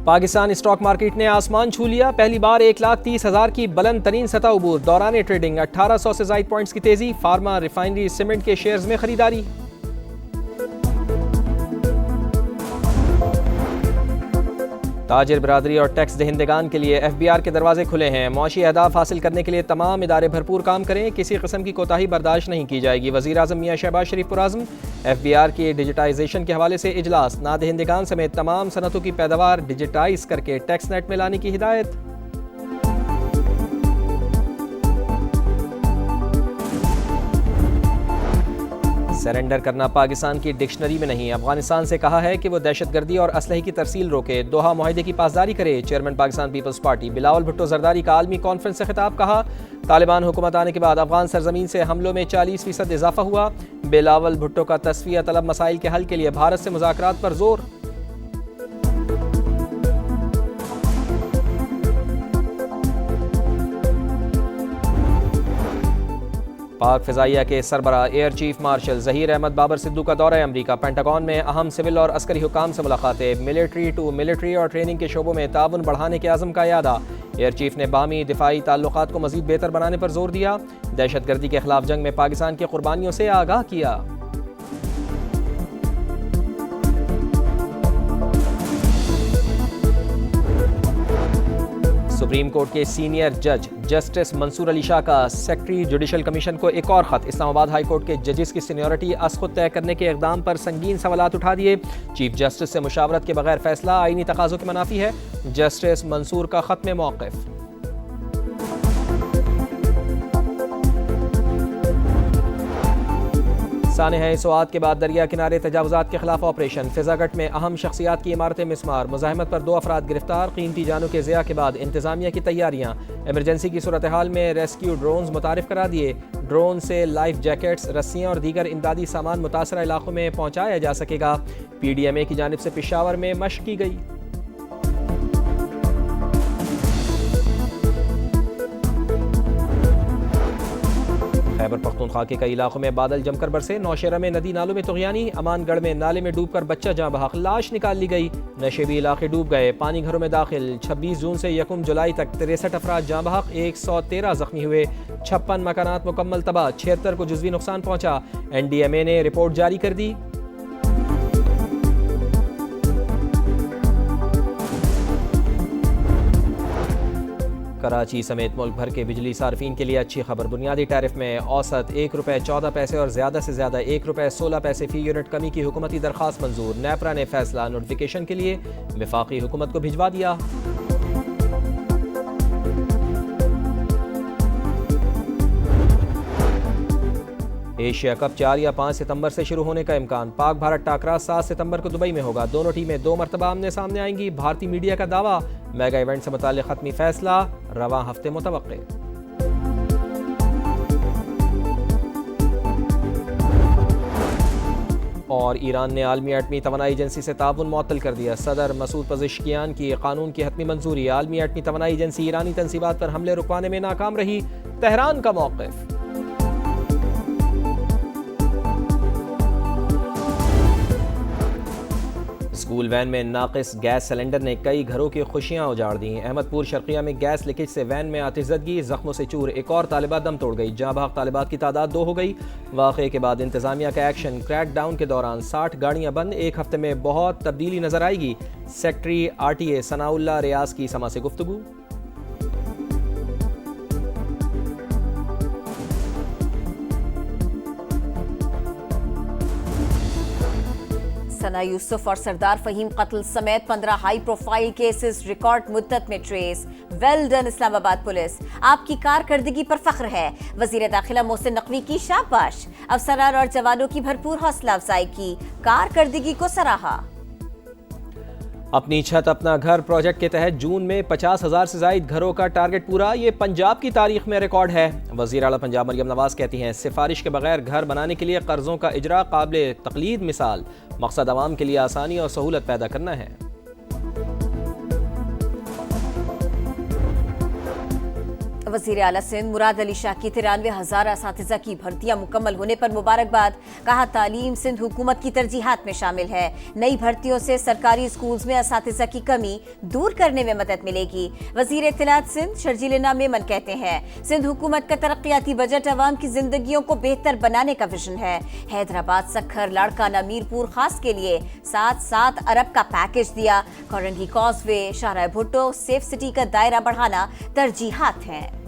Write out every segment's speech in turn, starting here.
Pakistan stock market ने आसमान छू लिया, पहली बार 1,30,000 की बुलंद तरीन सतह अबूर। दौरान ट्रेडिंग 1800 से ज़ायद पॉइंट्स की तेजी। फार्मा, रिफाइनरी, सीमेंट के शेयर्स में खरीदारी। ताजिर बरादरी और टैक्स दहिंदगान के लिए FBR के दरवाजे खुले हैं। मुआशी अहदाफ हासिल करने के लिए तमाम इदारे भरपूर काम करें, किसी किस्म की कोताही बर्दाश्त नहीं की जाएगी। वज़ीर आज़म मियां शहबाज शरीफ पुरआज़्म। FBR की डिजिटाइजेशन के हवाले से इजलास। नादहिंदगान समेत तमाम सनतों की पैदावार डिजिटाइज करके टैक्स नेट में लाने की हिदायत। सरेंडर करना पाकिस्तान की डिक्शनरी में नहीं। अफगानिस्तान से कहा है कि वो दहशतगर्दी और असलहे की तरसील रोके, दोहा मुआहदे की पासदारी करे। चेयरमैन पाकिस्तान पीपल्स पार्टी बिलावल भुट्टो जरदारी का आलमी कॉन्फ्रेंस से खिताब। कहा, तालिबान हुकूमत आने के बाद अफगान सरजमीन से हमलों में 40% इजाफा हुआ। बिलावल भुट्टो का तस्फिया तलब मसाइल के हल के लिए भारत से मुज़ाकरात पर जोर। पाक फ़िज़ाइया के सरबरा air chief marshal Zaheer Ahmed Babar Sidhu का दौरा अमरीका। पेंटागन में अहम सिविल और अस्करी हुकाम से मुलाकातें। मिलिट्री टू मिलिट्री और ट्रेनिंग के शोबों में ताउन बढ़ाने के आज़म का यादा। एयर चीफ ने बाहमी दिफाई ताल्लुकात को मज़ीद बेहतर बनाने पर जोर दिया। दहशतगर्दी के खिलाफ जंग में पाकिस्तान की कुर्बानियों से आगाह किया। सुप्रीम कोर्ट के सीनियर जज जस्टिस मंसूर अली शाह का सेक्रेटरी जुडिशल कमीशन को एक और ख़त। इस्लामाबाद हाई कोर्ट के जजेस की सीनियरिटी अस खुद तय करने के इक़दाम पर संगीन सवालात उठा दिए। चीफ जस्टिस से मुशावरत के बगैर फैसला आईनी तकाज़ों के मनाफी है। जस्टिस मंसूर का ख़त में मौक़िफ़। सानहा स्वात के बाद दरिया किनारे तजावुज़ात के खिलाफ ऑपरेशन। फिजागट में अहम शख्सियात की इमारतें मिसमार। मुज़ाहमत पर 2 अफराद गिरफ्तार। कीमती जानों के ज़िया के बाद इंतजामिया की तैयारियाँ। एमरजेंसी की सूरत हाल में रेस्क्यू ड्रोन्स मुतारिफ करा दिए। ड्रोन से लाइफ जैकेट्स, रस्सियाँ और दीगर इमदादी सामान मुतासरा इलाकों में पहुँचाया जा सकेगा। PDMA की जानिब से पेशावर में मशक की गई। खैबर पख्तूनख्वा के कई इलाकों में बादल जमकर बरसे। नौशेरा में नदी नालों में तुग़यानी। अमानगढ़ में नाले में डूबकर बच्चा जाँ बहक, लाश निकाल ली गई। नशेबी इलाके डूब गए, पानी घरों में दाखिल। 26 जून से 1 जुलाई तक 63 अफराद जाँ बहक, 113 जख्मी हुए। 56 मकानात मुकम्मल तबाह, 76 को जुज़वी नुकसान पहुँचा। NDMA ने रिपोर्ट जारी कर दी। कराची समेत मुल्क भर के बिजली सार्फिन के लिए अच्छी खबर। बुनियादी टैरिफ में औसत ₹1.14 और ज़्यादा से ज़्यादा ₹1.16 फ़ी यूनिट कमी की हुकूमती दरख्वास्त मंजूर। नेपरा ने फैसला नोटिफिकेशन के लिए वफाकी हुकूमत को भिजवा दिया। एशिया कप 4 या 5 सितंबर से शुरू होने का इम्कान। पाक भारत टाकरा 7 सितंबर को दुबई में होगा। दोनों टीमें 2 मरतबा आमने सामने आएंगी। भारतीय मीडिया का दावा, मेगा इवेंट से मुताल्लिक़ हतमी फैसला रवां हफ्ते मुतवक्के। और ईरान ने आलमी एटमी तवानाई एजेंसी से ताउन मुअत्तल कर दिया। सदर मसूद पज़ेश्कियान की कानून की हतमी मंजूरी। आलमी एटमी तवानाई एजेंसी ईरानी तंसीबात पर हमले रुकवाने में नाकाम रही। तेहरान का मौक़िफ़। स्कूल वैन में नाक़िस गैस सिलेंडर ने कई घरों की खुशियां उजाड़ दी। अहमदपुर शर्किया में गैस लीकेज से वैन में आतिशज़दगी, जख्मों से चूर। एक और तालिबा दम तोड़ गई। जाँ बहक तालिबात की तादाद 2 हो गई। वाक़े के बाद इंतज़ामिया का एक्शन। क्रैकडाउन के दौरान 60 गाड़ियाँ बंद। 1 हफ्ते में बहुत तब्दीली नजर आएगी। सेक्रेटरी RTA सनाउल्लाह रियाज की समा से गुफ्तगू। सना यूसुफ और सरदार फहीम कत्ल समेत 15 हाई प्रोफाइल केसेस रिकॉर्ड मुद्दत में trace. Well done Islamabad police, आपकी कारकर्दगी पर फख्र है। वजीर दाखिला मोहसिन नकवी की शाबाश। अफसरान और जवानों की भरपूर हौसला अफजाई की, कारकर्दगी को सराहा। अपनी छत अपना घर प्रोजेक्ट के तहत जून में 50,000 से ज़ायद घरों का टारगेट पूरा। ये पंजाब की तारीख में रिकॉर्ड है। वज़ीर आला पंजाब मरियम नवाज कहती हैं, सिफारिश के बगैर घर बनाने के लिए कर्जों का इजरा काबिल तकलीद मिसाल। मकसद आवाम के लिए आसानी और सहूलत पैदा करना है। वज़ीर आला सिंध मुराद अली शाह की 93,000 असातिज़ा की भर्तियां मुकम्मल होने पर मुबारकबाद। कहा तालीम सिंध हुकूमत की तरजीहात में शामिल है। नई भर्तियों से सरकारी स्कूल्स में असातिज़ा की कमी दूर करने में मदद मिलेगी। वज़ीर इत्तलात सिंध शर्जील मेमन कहते हैं सिंध हुकूमत का तरक्याती बजट अवाम की जिंदगियों को बेहतर बनाने का विजन है। हैदराबाद सखर लाड़काना मीरपुर खास के लिए 7 अरब का पैकेज दिया। कोरंगी कॉजवे शाहराह भुट्टो सेफ सिटी का दायरा बढ़ाना तरजीहात हैं।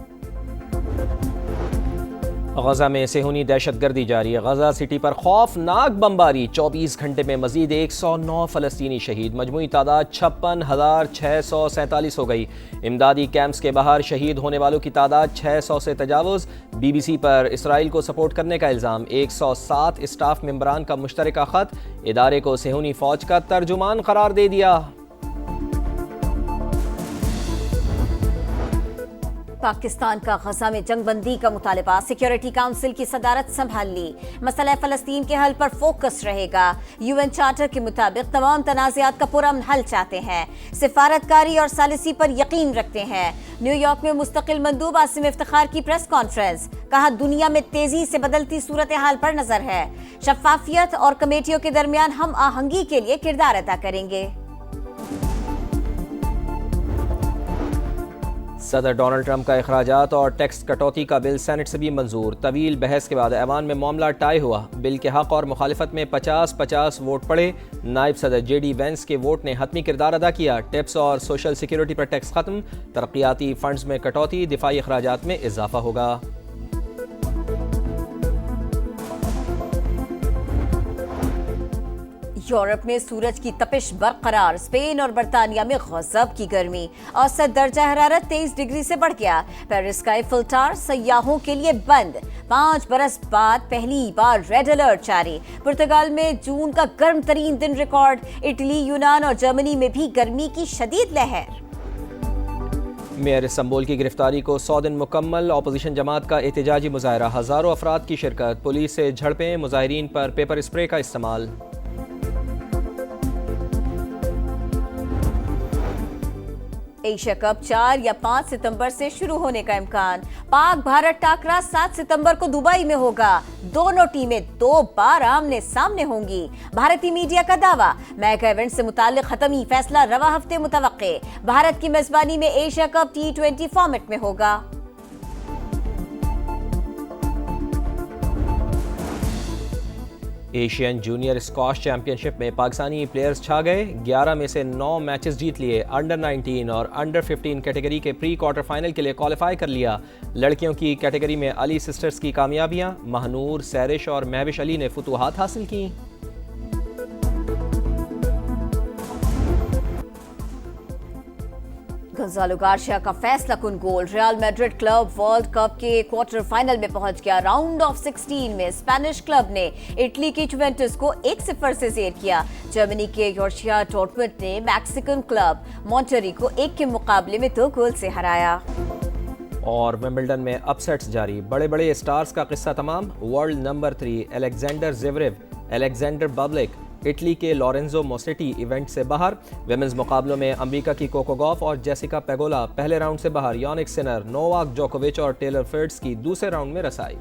गजा में सेहूनी दहशतगर्दी जारी है। गजा सिटी पर खौफनाक बमबारी, 24 घंटे में मजीद 109 फ़लस्तीनी शहीद। मजमूई तादाद 56,647 हो गई। इमदादी कैंप्स के बाहर शहीद होने वालों की तादाद 600 से तजावुज़। BBC पर इसराइल को सपोर्ट करने का इल्ज़ाम। 107 स्टाफ मेंबरान का मुश्तरका ख़त, इदारे को सेहूनी फ़ौज का तर्जुमान करार दे दिया। पाकिस्तान का गजा में जंगबंदी का मुतालबा, सिक्योरिटी काउंसिल की सदारत संभाल ली। मसला फ़लस्तीन के हल पर फोकस रहेगा। UN चार्टर के मुताबिक तमाम तनाज़ात का पुरअमन हल चाहते हैं। सिफारतकारी और सालिसी पर यकीन रखते हैं। न्यूयॉर्क में मुस्तकिल मंदूब आसिम इफ्तिखार की प्रेस कॉन्फ्रेंस। कहा दुनिया में तेजी से बदलती सूरत हाल पर नजर है। शफाफियत और कमेटियों के दरमियान हम आहंगी के लिए किरदार अदा करेंगे। सदर डोनाल्ड ट्रंप का अखराजात और टैक्स कटौती का बिल सेनेट से भी मंजूर। तवील बहस के बाद ऐवान में मामला टाई हुआ। बिल के हक और मुखालिफत में 50-50 वोट पड़े। नायब सदर JD वेंस के वोट ने हतमी किरदार अदा किया। टिप्स और सोशल सिक्योरिटी पर टैक्स खत्म, तरक्याती फंड्स में कटौती, दिफाई अखराजात में इजाफा होगा। यूरोप में सूरज की तपिश बरकरार। स्पेन और बरतानिया में गजब की गर्मी। औसत दर्जा हरारत 23 डिग्री से बढ़ गया। पेरिस का eiffel टावर सयाहों के लिए बंद। 5 बरस बाद पहली बार रेड अलर्ट जारी। पुर्तगाल में जून का गर्म तरीन दिन रिकॉर्ड। इटली, यूनान और जर्मनी में भी गर्मी की शदीद लहर। मेयर इस्तांबुल की गिरफ्तारी को 100 दिन मुकम्मल। अपोजिशन जमात का एहतजाजी मुजाहरा, हज़ारों अफराद की शिरकत। पुलिस से झड़पें, मुजाहिरीन पर पेपर स्प्रे का इस्तेमाल। एशिया कप 4 या 5 सितंबर से शुरू होने का इम्कान। पाक भारत टाकरा 7 सितंबर को दुबई में होगा। दोनों टीमें 2 बार आमने सामने होंगी। भारतीय मीडिया का दावा, मेगा इवेंट से मुताल्लिक खत्मी फैसला रवा हफ्ते मुतवक्के। भारत की मेजबानी में एशिया कप T20 फॉर्मेट में होगा। एशियन जूनियर स्क्वाश चैंपियनशिप में पाकिस्तानी प्लेयर्स छा गए। 11 में से 9 मैचेस जीत लिए। अंडर 19 और अंडर 15 कैटेगरी के प्री क्वार्टर फाइनल के लिए क्वालिफाई कर लिया। लड़कियों की कैटेगरी में अली सिस्टर्स की कामयाबियां, महनूर, सैरिश और महविश अली ने फतूहात हासिल की। गोंजालो गार्शिया का फैसला कुन गोल। Real Madrid club world cup के क्वार्टर फाइनल में पहुंच गया। राउंड ऑफ 16 में स्पेनिश क्लब ने इटली की जुवेंटस को 1-0 से जेर किया। जर्मनी के योर्शिया डॉर्टमुंड ने मैक्सिकन क्लब मॉन्टेरी को 1 के मुकाबले में 2 गोल से हराया। और विंबलडन में अपसेट्स जारी। बड़े बड़े स्टार्स का किस्सा तमाम। World number 3 Alexander Zverev, Alexander Bublik Italy के लॉरेंजो मोसेटी इवेंट से बाहर। विमेंस मुकाबलों में अमेरिका की कोको गॉफ और जेसिका पेगोला पहले राउंड से बाहर। यानिक सिनर, नोवाक जोकोविच और टेलर फिट्ज की दूसरे राउंड में रसाई।